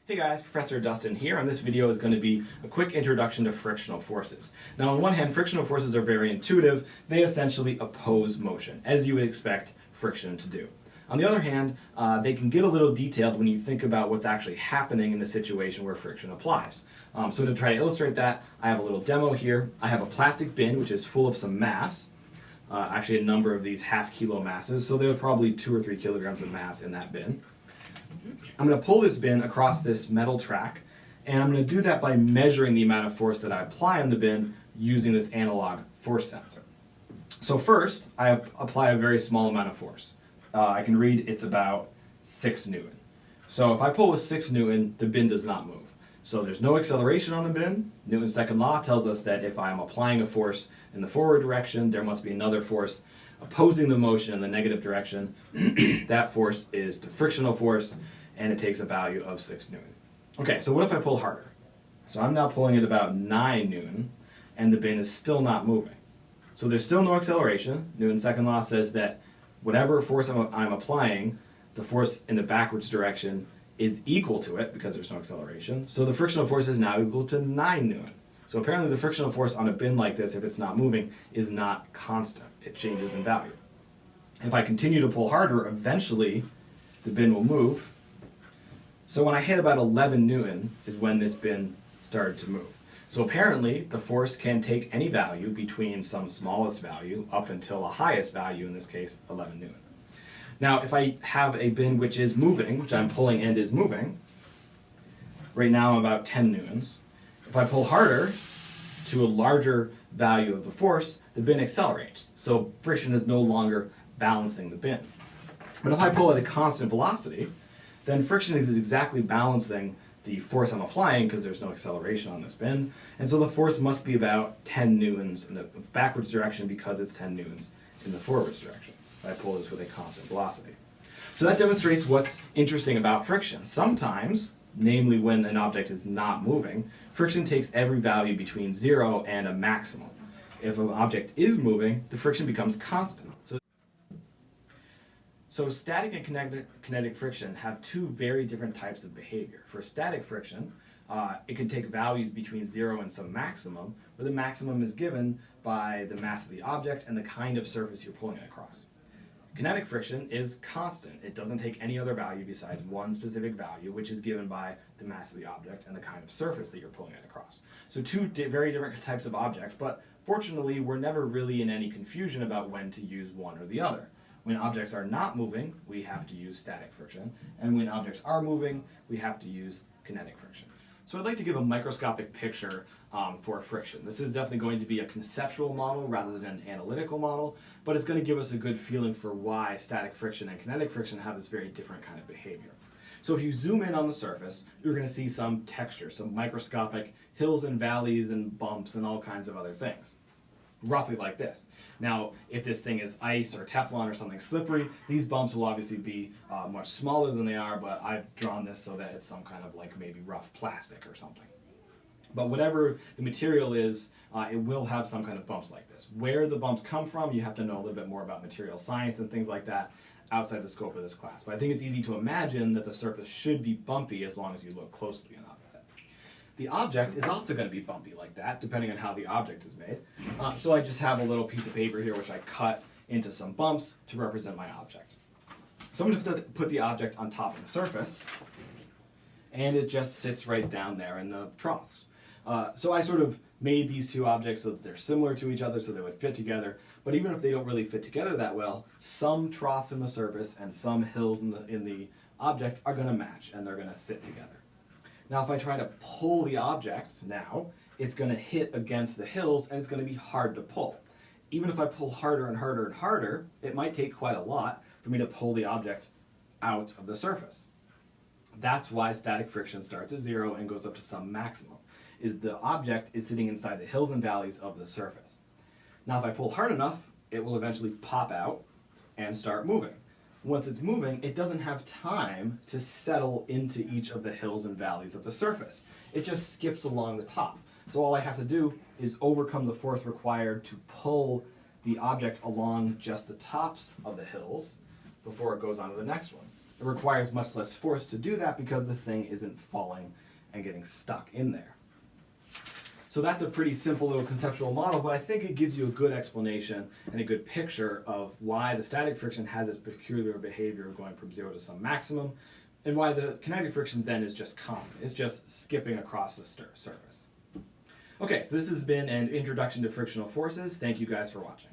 Hey guys, Professor Dustin here, and this video is going to be a quick introduction to frictional forces. Now on one hand, frictional forces are very intuitive. They essentially oppose motion, as you would expect friction to do. On the other hand, they can get a little detailed when you think about what's actually happening in the situation where friction applies. So to try to illustrate that, I have a little demo here. I have a plastic bin which is full of some mass, actually a number of these half-kilo masses, so there are probably 2 or 3 kilograms of mass in that bin. I'm going to pull this bin across this metal track, and I'm going to do that by measuring the amount of force that I apply on the bin using this analog force sensor. So first, I apply a very small amount of force. I can read it's about 6 Newton. So if I pull with 6 Newton, the bin does not move. So there's no acceleration on the bin. Newton's second law tells us that if I'm applying a force in the forward direction, there must be another force opposing the motion in the negative direction. That force is the frictional force, and it takes a value of 6 Newton. Okay, so what if I pull harder? So I'm now pulling at about 9 Newton, and the bin is still not moving. So there's still no acceleration. Newton's second law says that whatever force I'm applying, the force in the backwards direction is equal to it because there's no acceleration. So the frictional force is now equal to 9 Newton. So apparently the frictional force on a bin like this, if it's not moving, is not constant. It changes in value. If I continue to pull harder, eventually the bin will move. So when I hit about 11 Newton is when this bin started to move. So apparently the force can take any value between some smallest value up until a highest value, in this case 11 Newton. Now if I have a bin which is moving, which I'm pulling and is moving, right now I'm about 10 Newtons. If I pull harder to a larger value of the force, the bin accelerates. So friction is no longer balancing the bin. But if I pull at a constant velocity, then friction is exactly balancing the force I'm applying because there's no acceleration on this bin. And so the force must be about 10 newtons in the backwards direction because it's 10 newtons in the forwards direction. I pull this with a constant velocity. So that demonstrates what's interesting about friction. Sometimes, namely when an object is not moving, friction takes every value between 0 and a maximum. If an object is moving, the friction becomes constant. So static and kinetic friction have two very different types of behavior. For static friction, it can take values between 0 and some maximum, where the maximum is given by the mass of the object and the kind of surface you're pulling it across. Kinetic friction is constant. It doesn't take any other value besides one specific value, which is given by the mass of the object and the kind of surface that you're pulling it across. So two very different types of objects, but fortunately we're never really in any confusion about when to use one or the other. When objects are not moving, we have to use static friction, and when objects are moving, we have to use kinetic friction. So I'd like to give a microscopic picture for friction. This is definitely going to be a conceptual model rather than an analytical model, but it's going to give us a good feeling for why static friction and kinetic friction have this very different kind of behavior. So if you zoom in on the surface, you're going to see some texture, some microscopic hills and valleys and bumps and all kinds of other things. Roughly like this. Now, if this thing is ice or Teflon or something slippery, these bumps will obviously be much smaller than they are, but I've drawn this so that it's some kind of like maybe rough plastic or something. But whatever the material is, it will have some kind of bumps like this. Where the bumps come from, you have to know a little bit more about material science and things like that outside the scope of this class. But I think it's easy to imagine that the surface should be bumpy as long as you look closely enough. The object is also going to be bumpy like that, depending on how the object is made. So I just have a little piece of paper here which I cut into some bumps to represent my object. So I'm going to put the object on top of the surface, and it just sits right down there in the troughs. So I sort of made these two objects so that they're similar to each other so they would fit together, but even if they don't really fit together that well, some troughs in the surface and some hills in the object are going to match, and they're going to sit together. Now if I try to pull the object now, it's going to hit against the hills and it's going to be hard to pull. Even if I pull harder and harder and harder, it might take quite a lot for me to pull the object out of the surface. That's why static friction starts at 0 and goes up to some maximum, is the object is sitting inside the hills and valleys of the surface. Now if I pull hard enough, it will eventually pop out and start moving. Once it's moving, it doesn't have time to settle into each of the hills and valleys of the surface. It just skips along the top. So all I have to do is overcome the force required to pull the object along just the tops of the hills before it goes on to the next one. It requires much less force to do that because the thing isn't falling and getting stuck in there. So that's a pretty simple little conceptual model, but I think it gives you a good explanation and a good picture of why the static friction has its peculiar behavior of going from 0 to some maximum, and why the kinetic friction then is just constant. It's just skipping across the surface. Okay, so this has been an introduction to frictional forces. Thank you guys for watching.